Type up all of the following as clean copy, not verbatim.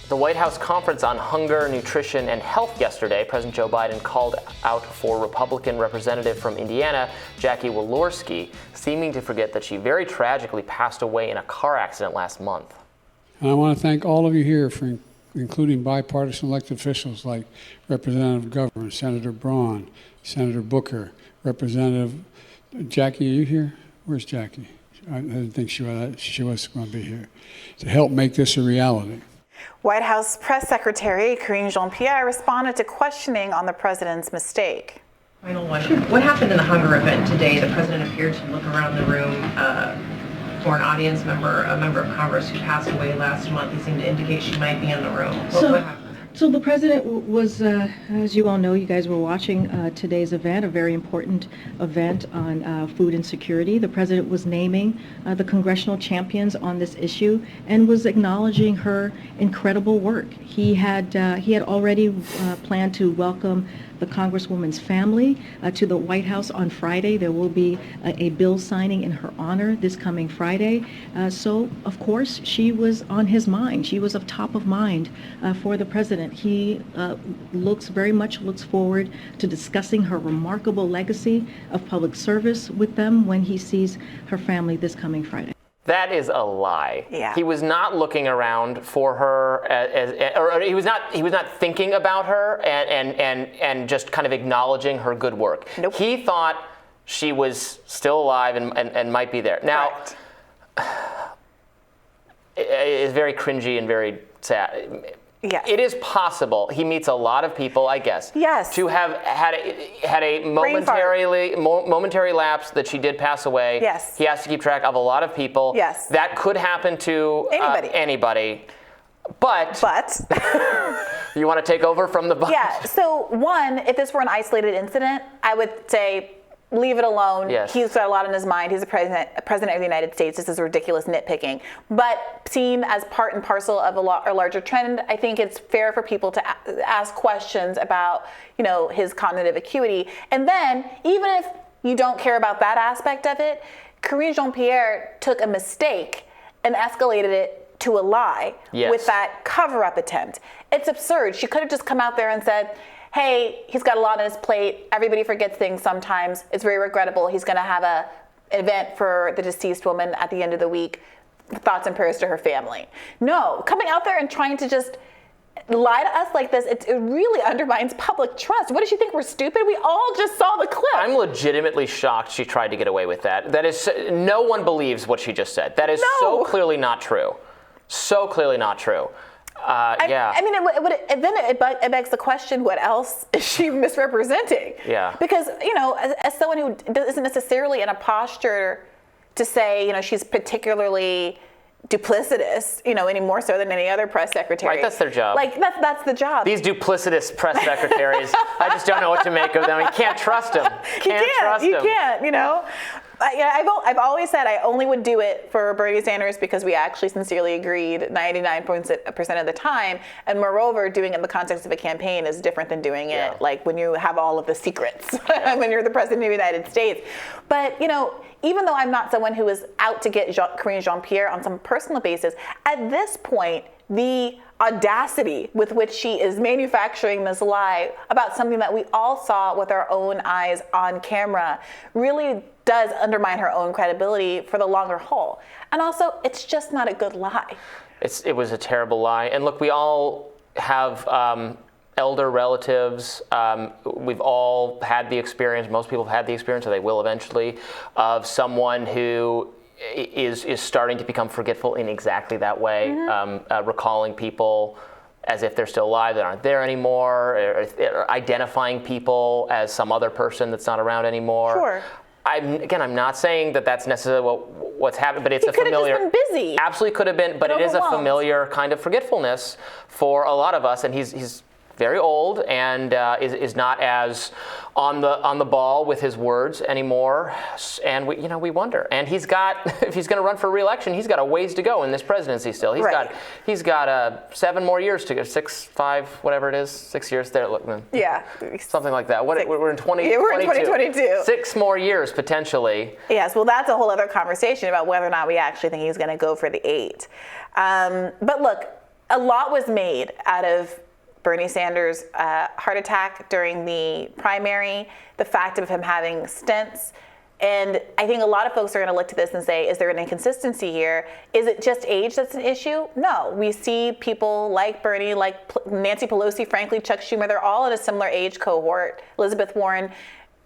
The White House conference on hunger, nutrition, and health yesterday, President Joe Biden called out for Republican representative from Indiana, Jackie Walorski, seeming to forget that she very tragically passed away in a car accident last month. And I want to thank all of you here, for including bipartisan elected officials like Representative Gaffe, Senator Braun, Senator Booker, Representative Jackie. Are you here? Where's Jackie? I didn't think she was going to be here to help make this a reality. White House Press Secretary Karine Jean-Pierre responded to questioning on the president's mistake. Final one. What happened in the hunger event today? The president appeared to look around the room for an audience member, a member of Congress who passed away last month. He seemed to indicate she might be in the room. What happened? So the president was, as you all know, you guys were watching today's event, a very important event on food insecurity. The president was naming the congressional champions on this issue and was acknowledging her incredible work. He had already planned to welcome the Congresswoman's family to the White House on Friday. There will be a bill signing in her honor this coming Friday. So, of course, she was on his mind. She was of top of mind for the president. He very much looks forward to discussing her remarkable legacy of public service with them when he sees her family this coming Friday. That is a lie. Yeah. He was not looking around for her, or he was not thinking about her and just kind of acknowledging her good work. Nope. He thought she was still alive and might be there. Now, it's very cringy and very sad. Yes. It is possible he meets a lot of people, I guess. Yes. To have had a momentary lapse that she did pass away. Yes. He has to keep track of a lot of people. Yes. That could happen to anybody. But you want to take over from the bottom? Yeah. So one, if this were an isolated incident, I would say leave it alone. Yes. He's got a lot on his mind. He's the president of the United States. This is ridiculous nitpicking. But seen as part and parcel of a larger trend, I think it's fair for people to ask questions about, his cognitive acuity. And then, even if you don't care about that aspect of it, Karine Jean-Pierre took a mistake and escalated it to a lie with that cover-up attempt. It's absurd. She could have just come out there and said, hey, he's got a lot on his plate. Everybody forgets things sometimes. It's very regrettable. He's going to have an event for the deceased woman at the end of the week. Thoughts and prayers to her family. No, coming out there and trying to just lie to us like this, it really undermines public trust. What, did she think we're stupid? We all just saw the clip. I'm legitimately shocked she tried to get away with that. That is, no one believes what she just said. That is so clearly not true. So clearly not true. I mean, it begs the question: what else is she misrepresenting? Yeah. Because as someone who isn't necessarily in a posture to say, she's particularly duplicitous, any more so than any other press secretary. Right, that's their job. Like that's the job. These duplicitous press secretaries, I just don't know what to make of them. You can't trust them. You can't. I've always said I only would do it for Bernie Sanders because we actually sincerely agreed 99% of the time. And moreover, doing it in the context of a campaign is different than doing it like when you have all of the secrets when you're the president of the United States. But, even though I'm not someone who is out to get Karine Jean-Pierre on some personal basis, at this point, the audacity with which she is manufacturing this lie about something that we all saw with our own eyes on camera really does undermine her own credibility for the longer haul. And also, it's just not a good lie. It was a terrible lie. And look, we all have elder relatives. We've all had the experience, most people have had the experience, or they will eventually, of someone who is starting to become forgetful in exactly that way, recalling people as if they're still alive that aren't there anymore, or identifying people as some other person that's not around anymore. Sure. I'm not saying that that's necessarily what's happened, but it's a familiar. He could have just been busy. Absolutely could have been, but it is a familiar kind of forgetfulness for a lot of us, and he's very old and is not as on the ball with his words anymore, and we wonder. And he's got, if he's going to run for re-election, he's got a ways to go in this presidency still. He's got 7 more years to go, 6, 5, whatever it is, 6 years there. Look, something like that. We're in 2022. 6 more years potentially. Yes, well, that's a whole other conversation about whether or not we actually think he's going to go for the 8. But look, a lot was made out of Bernie Sanders' heart attack during the primary, the fact of him having stents. And I think a lot of folks are going to look to this and say, is there an inconsistency here? Is it just age that's an issue? No. We see people like Bernie, like Nancy Pelosi, frankly, Chuck Schumer, they're all in a similar age cohort. Elizabeth Warren,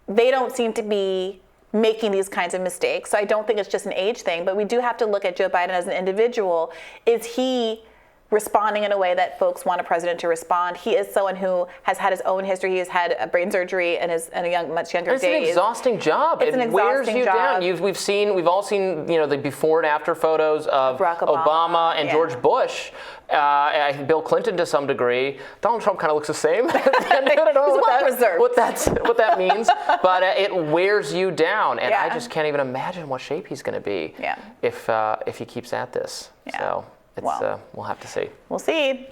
they don't seem to be making these kinds of mistakes. So I don't think it's just an age thing, but we do have to look at Joe Biden as an individual. Is he responding in a way that folks want a president to respond? He is someone who has had his own history. He has had a brain surgery in much younger days. It's an exhausting job. It's an exhausting wears you job. down. We've all seen, the before and after photos of Barack Obama and yeah. George Bush. Bill Clinton to some degree. Donald Trump kind of looks the same. I don't know what that means, but it wears you down, and yeah. I just can't even imagine what shape he's going to be if he keeps at this. Yeah. So. We'll have to see. We'll see.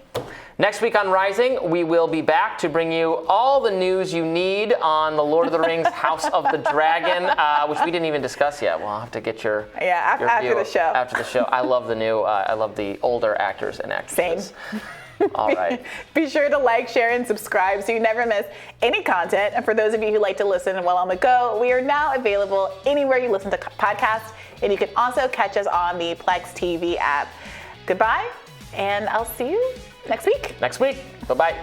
Next week on Rising, we will be back to bring you all the news you need on the Lord of the Rings House of the Dragon, which we didn't even discuss yet. We'll have to get your after the show. After the show. I love I love the older actors and actresses. Same. All right. Be sure to like, share, and subscribe so you never miss any content. And for those of you who like to listen while on the go, we are now available anywhere you listen to podcasts. And you can also catch us on the Plex TV app. Goodbye, and I'll see you next week. Next week. Bye-bye.